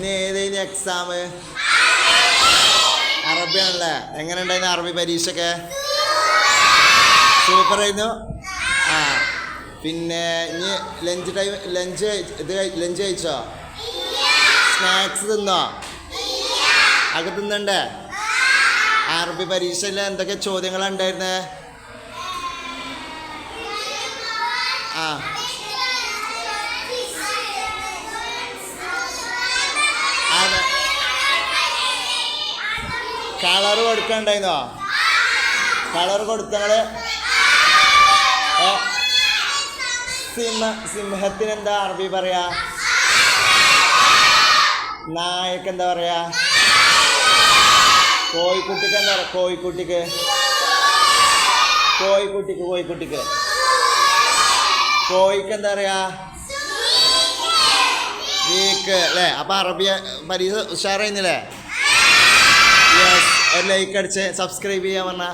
ഇന്ന് ഏതേലും എക്സാം? അറബിയാണല്ലേ. എങ്ങനെ ഉണ്ടായിരുന്നു അറബി പരീക്ഷയൊക്കെ? സൂപ്പറായിരുന്നു. ആ പിന്നെ ഇനി ലഞ്ച് കഴിച്ചോ? സ്നാക്സ് തിന്നോ? അതൊക്കെ തിന്നണ്ടേ? അറബി പരീക്ഷയിൽ എന്തൊക്കെ ചോദ്യങ്ങളാണ് ഉണ്ടായിരുന്നത്? ആ അതെ, കളറ് കൊടുക്കണ്ടായിരുന്നോ? കളർ കൊടുത്തങ്ങള് സിംഹത്തിന് എന്താ അറബി പറയാ? നായക്ക് എന്താ പറയാ? കോഴിക്കുട്ടിക്ക് എന്താ പറയാ? കോഴിക്കുട്ടിക്ക് കോഴിക്ക് എന്താ പറയാ? വീക്ക് അല്ലേ? അപ്പൊ അറബി പരീക്ഷ ഉഷാറായിരുന്നില്ലേ? യെസ്. ഒരു ലൈക്ക് അടിച്ച് സബ്സ്ക്രൈബ് ചെയ്യാൻ പറഞ്ഞ